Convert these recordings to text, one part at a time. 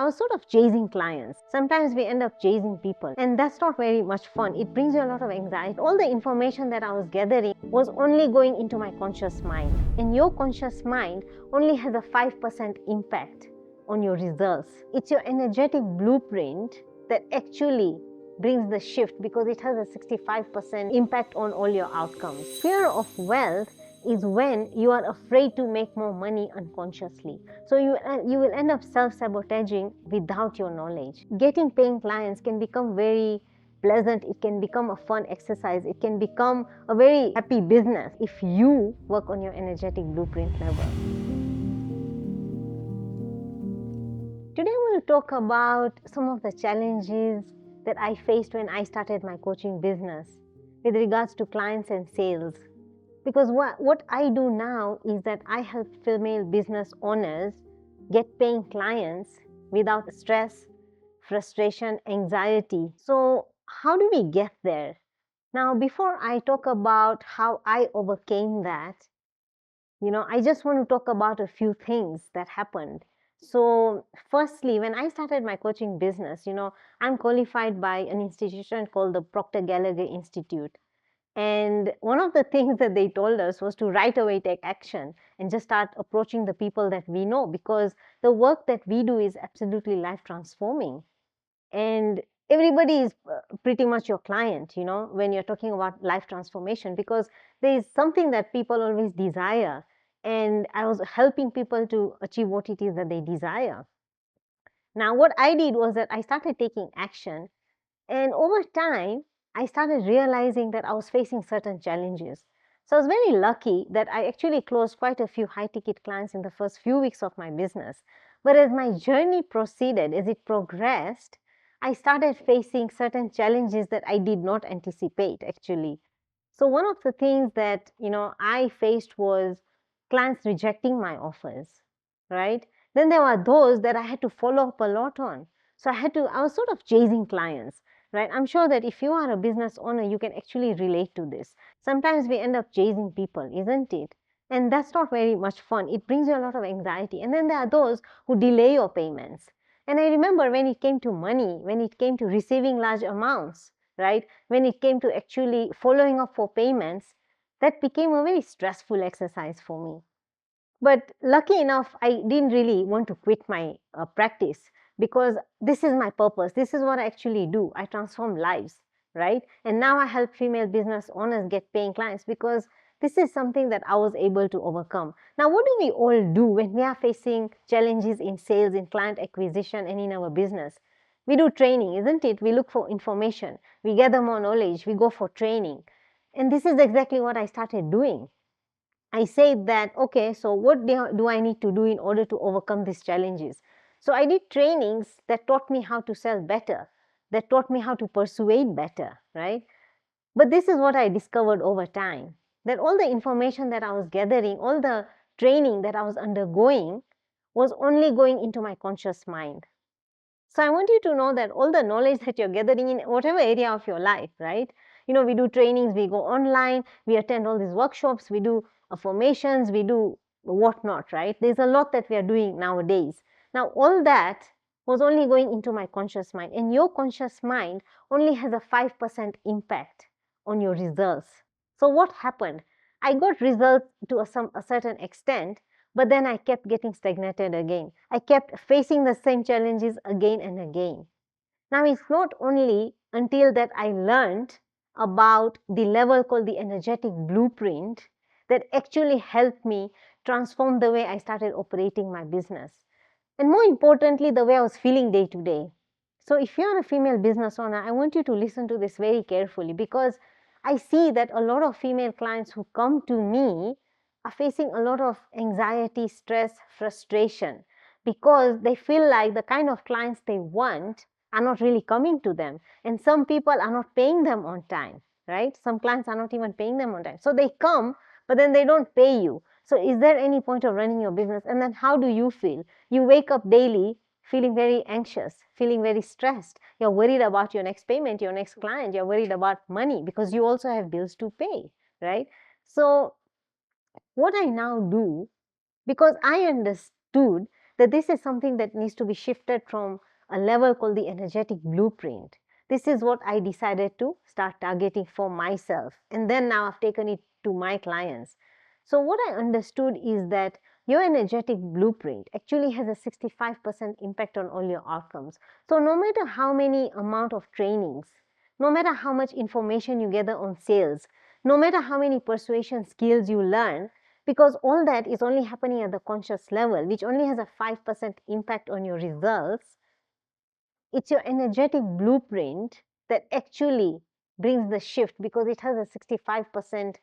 was sort of chasing clients. Sometimes we end up chasing people, and that's not very much fun. It brings you a lot of anxiety. All the information that I was gathering was only going into my conscious mind, and your conscious mind only has a 5% impact on your results. It's your energetic blueprint that actually brings the shift, because it has a 65% impact on all your outcomes. Fear of wealth is when you are afraid to make more money unconsciously. So you will end up self-sabotaging without your knowledge. Getting paying clients can become very pleasant. It can become a fun exercise. It can become a very happy business if you work on your energetic blueprint level. Today we'll talk about some of the challenges that I faced when I started my coaching business with regards to clients and sales. Because what I do now is that I help female business owners get paying clients without stress, frustration, anxiety. So how do we get there? Now, before I talk about how I overcame that, I just want to talk about a few things that happened. So firstly, when I started my coaching business, I'm qualified by an institution called the Proctor Gallagher Institute. And one of the things that they told us was to right away take action and just start approaching the people that we know, because the work that we do is absolutely life transforming. And everybody is pretty much your client, when you're talking about life transformation, because there is something that people always desire. And I was helping people to achieve what it is that they desire. Now, what I did was that I started taking action, and over time, I started realizing that I was facing certain challenges. So I was very lucky that I actually closed quite a few high-ticket clients in the first few weeks of my business. But as my journey proceeded, as it progressed, I started facing certain challenges that I did not anticipate, actually. So one of the things that, I faced was clients rejecting my offers, right? Then there were those that I had to follow up a lot on. So I was sort of chasing clients, right? I'm sure that if you are a business owner, you can actually relate to this. Sometimes we end up chasing people, isn't it? And that's not very much fun. It brings you a lot of anxiety. And then there are those who delay your payments. And I remember when it came to money, when it came to receiving large amounts, right? When it came to actually following up for payments, that became a very stressful exercise for me. But lucky enough, I didn't really want to quit my practice, because this is my purpose. This is what I actually do. I transform lives, right? And now I help female business owners get paying clients, because this is something that I was able to overcome. Now, what do we all do when we are facing challenges in sales, in client acquisition, and in our business? We do training, isn't it? We look for information. We gather more knowledge. We go for training. And this is exactly what I started doing. I said that, okay, so what do I need to do in order to overcome these challenges? So I did trainings that taught me how to sell better, that taught me how to persuade better, right? But this is what I discovered over time, that all the information that I was gathering, all the training that I was undergoing was only going into my conscious mind. So I want you to know that all the knowledge that you're gathering in whatever area of your life, right? We do trainings, we go online, we attend all these workshops, we do affirmations, we do whatnot, right? There's a lot that we are doing nowadays. Now, all that was only going into my conscious mind, and your conscious mind only has a 5% impact on your results. So what happened? I got results to a certain extent, but then I kept getting stagnated again. I kept facing the same challenges again and again. Now, it's not only until that I learned about the level called the energetic blueprint that actually helped me transform the way I started operating my business. And more importantly, the way I was feeling day to day. So if you're a female business owner, I want you to listen to this very carefully, because I see that a lot of female clients who come to me are facing a lot of anxiety, stress, frustration, because they feel like the kind of clients they want are not really coming to them. And some people are not paying them on time, right? Some clients are not even paying them on time. So they come, but then they don't pay you. So is there any point of running your business? And then how do you feel? You wake up daily feeling very anxious, feeling very stressed. You're worried about your next payment, your next client. You're worried about money, because you also have bills to pay, right? So what I now do, because I understood that this is something that needs to be shifted from a level called the energetic blueprint. This is what I decided to start targeting for myself. And then now I've taken it to my clients. So what I understood is that your energetic blueprint actually has a 65% impact on all your outcomes. So no matter how many amount of trainings, no matter how much information you gather on sales, no matter how many persuasion skills you learn, because all that is only happening at the conscious level, which only has a 5% impact on your results, it's your energetic blueprint that actually brings the shift, because it has a 65%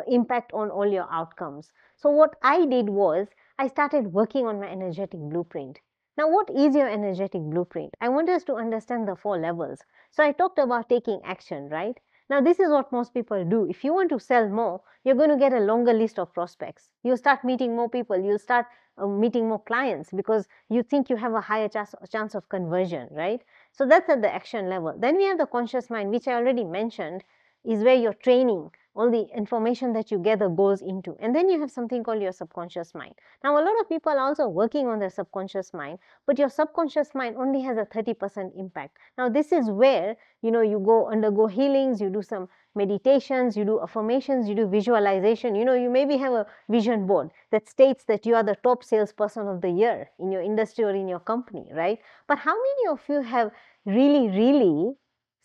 impact on all your outcomes. So what I did was I started working on my energetic blueprint. Now, what is your energetic blueprint? I want us to understand the 4 levels. So I talked about taking action, right? Now, this is what most people do. If you want to sell more, you're going to get a longer list of prospects. You start meeting more people. You'll start meeting more clients because you think you have a higher chance of conversion, right? So that's at the action level. Then we have the conscious mind, which I already mentioned, is where you're training, all the information that you gather goes into. And then you have something called your subconscious mind. Now, a lot of people are also working on their subconscious mind, but your subconscious mind only has a 30% impact. Now, this is where, you go undergo healings, you do some meditations, you do affirmations, you do visualization. You maybe have a vision board that states that you are the top salesperson of the year in your industry or in your company, right? But how many of you have really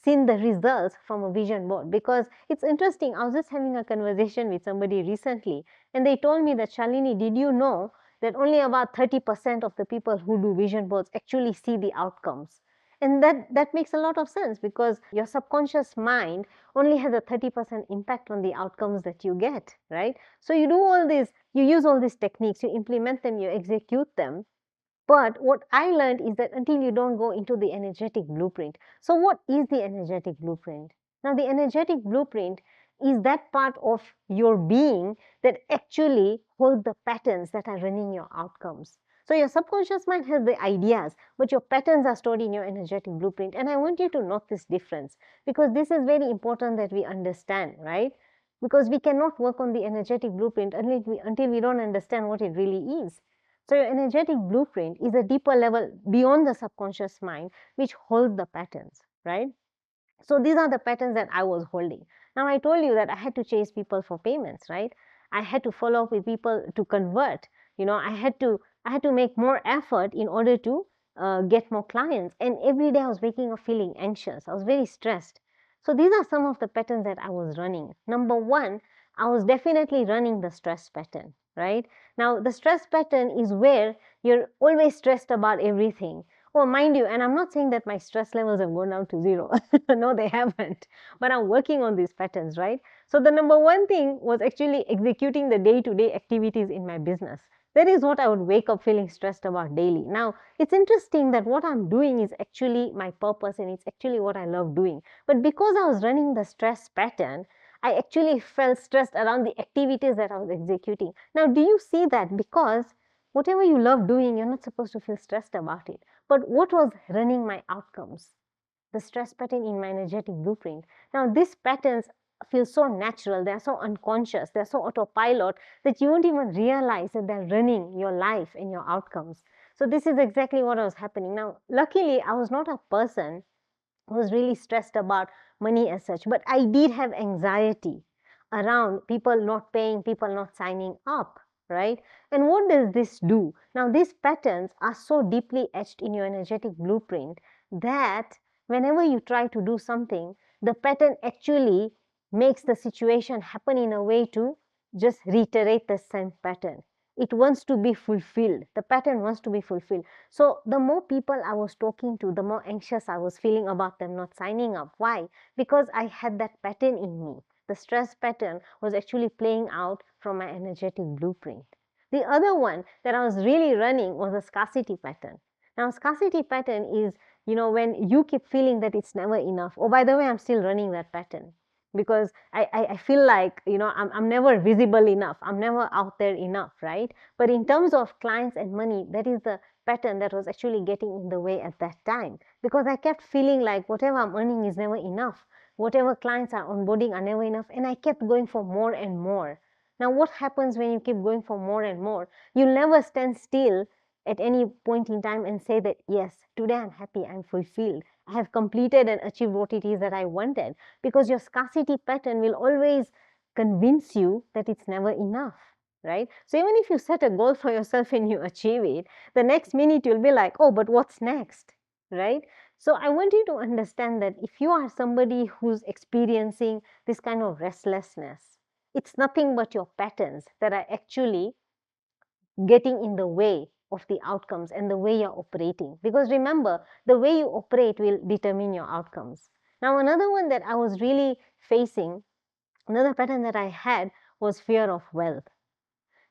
seen the results from a vision board? Because it's interesting, I was just having a conversation with somebody recently, and they told me that, Shalini, did you know that only about 30% of the people who do vision boards actually see the outcomes? And that makes a lot of sense, because your subconscious mind only has a 30% impact on the outcomes that you get, right? So you do all this, you use all these techniques, you implement them, you execute them. But what I learned is that until you don't go into the energetic blueprint. So what is the energetic blueprint? Now, the energetic blueprint is that part of your being that actually holds the patterns that are running your outcomes. So your subconscious mind has the ideas, but your patterns are stored in your energetic blueprint. And I want you to note this difference, because this is very important that we understand, right? Because we cannot work on the energetic blueprint until we don't understand what it really is. So your energetic blueprint is a deeper level beyond the subconscious mind, which holds the patterns, right? So these are the patterns that I was holding. Now, I told you that I had to chase people for payments, right? I had to follow up with people to convert. I had to make more effort in order to get more clients. And every day I was waking up feeling anxious. I was very stressed. So these are some of the patterns that I was running. Number one, I was definitely running the stress pattern, right? Now, the stress pattern is where you're always stressed about everything. Oh, mind you, and I'm not saying that my stress levels have gone down to 0. No, they haven't. But I'm working on these patterns, right? So the number one thing was actually executing the day-to-day activities in my business. That is what I would wake up feeling stressed about daily. Now, it's interesting that what I'm doing is actually my purpose, and it's actually what I love doing. But because I was running the stress pattern, I actually felt stressed around the activities that I was executing. Now, do you see that? Because whatever you love doing, you're not supposed to feel stressed about it. But what was running my outcomes? The stress pattern in my energetic blueprint. Now, these patterns feel so natural, they're so unconscious, they're so autopilot that you won't even realize that they're running your life and your outcomes. So, this is exactly what was happening. Now, luckily, I was not a person who was really stressed about money as such, but I did have anxiety around people not paying, people not signing up, right? And what does this do? Now, these patterns are so deeply etched in your energetic blueprint that whenever you try to do something, the pattern actually makes the situation happen in a way to just reiterate the same pattern. It wants to be fulfilled. The pattern wants to be fulfilled. So the more people I was talking to, the more anxious I was feeling about them not signing up. Why? Because I had that pattern in me. The stress pattern was actually playing out from my energetic blueprint. The other one that I was really running was a scarcity pattern. Now, scarcity pattern is, when you keep feeling that it's never enough. Oh, by the way, I'm still running that pattern, because I feel like, I'm never visible enough. I'm never out there enough, right? But in terms of clients and money, that is the pattern that was actually getting in the way at that time, because I kept feeling like whatever I'm earning is never enough. Whatever clients are onboarding are never enough. And I kept going for more and more. Now, what happens when you keep going for more and more? You'll never stand still at any point in time and say that, yes, today I'm happy, I'm fulfilled, I have completed and achieved what it is that I wanted. Because your scarcity pattern will always convince you that it's never enough, right? So even if you set a goal for yourself and you achieve it, the next minute you'll be like, oh, but what's next, right? So I want you to understand that if you are somebody who's experiencing this kind of restlessness, it's nothing but your patterns that are actually getting in the way of the outcomes and the way you're operating. Because remember, the way you operate will determine your outcomes. Now, another one that I was really facing, another pattern that I had, was fear of wealth.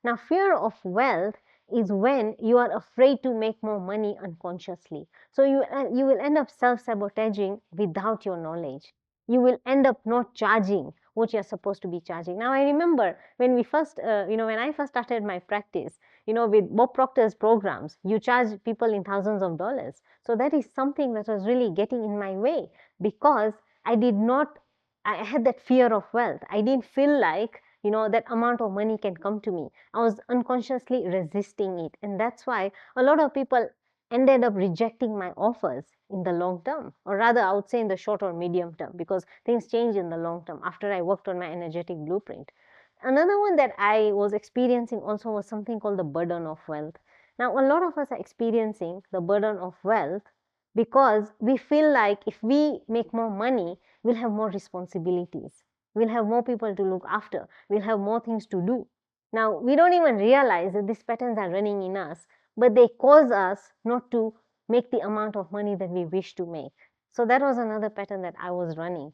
Now, fear of wealth is when you are afraid to make more money unconsciously. So you will end up self-sabotaging without your knowledge. You will end up not charging what you're supposed to be charging. Now, I remember when we first, when I first started my practice, with Bob Proctor's programs, you charge people in thousands of dollars. So that is something that was really getting in my way, because I had that fear of wealth. I didn't feel like, that amount of money can come to me. I was unconsciously resisting it. And that's why a lot of people ended up rejecting my offers in the long term, or rather, I would say in the short or medium term, because things change in the long term after I worked on my energetic blueprint. Another one that I was experiencing also was something called the burden of wealth. Now, a lot of us are experiencing the burden of wealth because we feel like if we make more money, we'll have more responsibilities. We'll have more people to look after. We'll have more things to do. Now, we don't even realize that these patterns are running in us, but they cause us not to make the amount of money that we wish to make. So that was another pattern that I was running.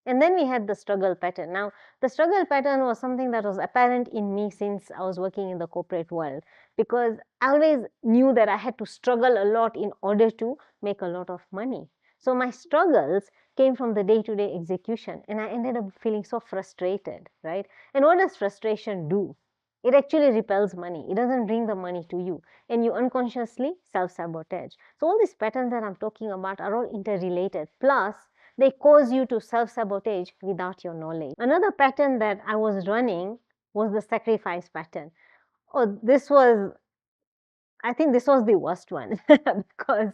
And then we had the struggle pattern. Now, the struggle pattern was something that was apparent in me since I was working in the corporate world, because I always knew that I had to struggle a lot in order to make a lot of money. So my struggles came from the day-to-day execution, and I ended up feeling so frustrated, right? And what does frustration do? It actually repels money. It doesn't bring the money to you, and you unconsciously self-sabotage. So all these patterns that I'm talking about are all interrelated. Plus, they cause you to self-sabotage without your knowledge. Another pattern that I was running was the sacrifice pattern. Oh, I think this was the worst one because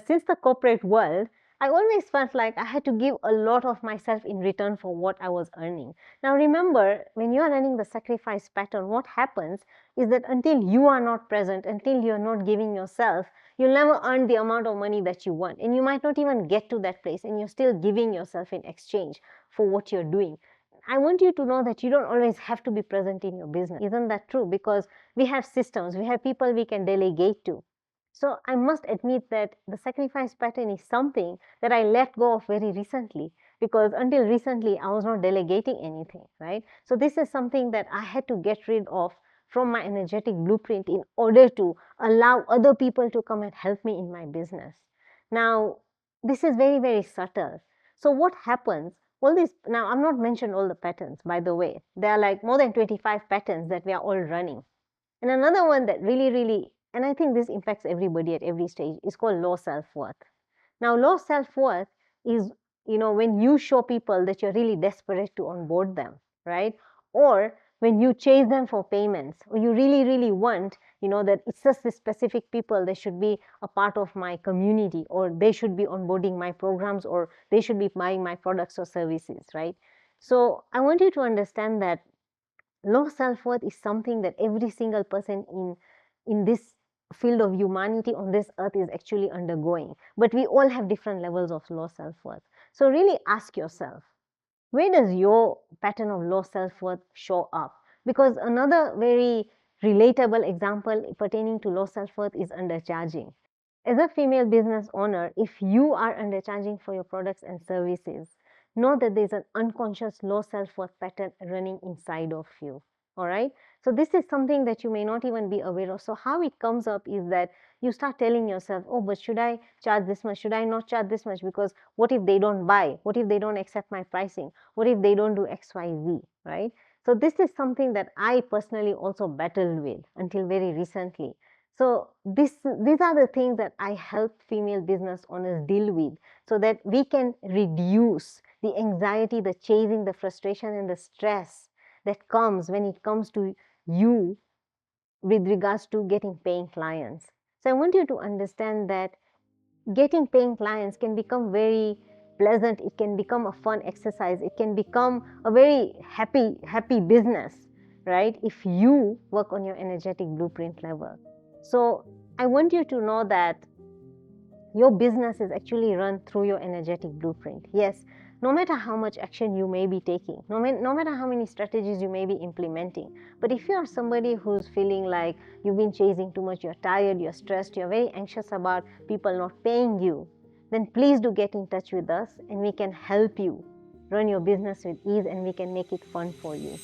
since the corporate world, I always felt like I had to give a lot of myself in return for what I was earning. Now, remember, when you are running the sacrifice pattern, what happens is that until you are not present, until you are not giving yourself, you'll never earn the amount of money that you want. And you might not even get to that place, and you're still giving yourself in exchange for what you're doing. I want you to know that you don't always have to be present in your business. Isn't that true? Because we have systems, we have people we can delegate to. So I must admit that the sacrifice pattern is something that I let go of very recently, because until recently I was not delegating anything, right? So this is something that I had to get rid of from my energetic blueprint in order to allow other people to come and help me in my business. Now, this is very, very subtle. So what happens? All these, now I'm not mentioned all the patterns, by the way. There are like more than 25 patterns that we are all running. And another one that really, and I think this impacts everybody at every stage, is called low self-worth. Now, low self-worth is, when you show people that you're really desperate to onboard them, right? Or when you chase them for payments, or you really want, that it's just this specific people, they should be a part of my community, or they should be onboarding my programs, or they should be buying my products or services, right? So I want you to understand that low self-worth is something that every single person in this field of humanity on this earth is actually undergoing. But we all have different levels of low self-worth. So really ask yourself, where does your pattern of low self-worth show up? Because another very relatable example pertaining to low self-worth is undercharging. As a female business owner, if you are undercharging for your products and services, know that there's an unconscious low self-worth pattern running inside of you. All right. So this is something that you may not even be aware of. So how it comes up is that you start telling yourself, oh, but should I charge this much? Should I not charge this much? Because what if they don't buy? What if they don't accept my pricing? What if they don't do X, Y, Z, right? So this is something that I personally also battled with until very recently. So these are the things that I help female business owners deal with, so that we can reduce the anxiety, the chasing, the frustration, and the stress that comes when it comes to you with regards to getting paying clients. So I want you to understand that getting paying clients can become very pleasant. It can become a fun exercise. It can become a very happy business, right? If you work on your energetic blueprint level. So I want you to know that your business is actually run through your energetic blueprint. Yes, no matter how much action you may be taking, no matter how many strategies you may be implementing, but if you are somebody who's feeling like you've been chasing too much, you're tired, you're stressed, you're very anxious about people not paying you, then please do get in touch with us and we can help you run your business with ease and we can make it fun for you.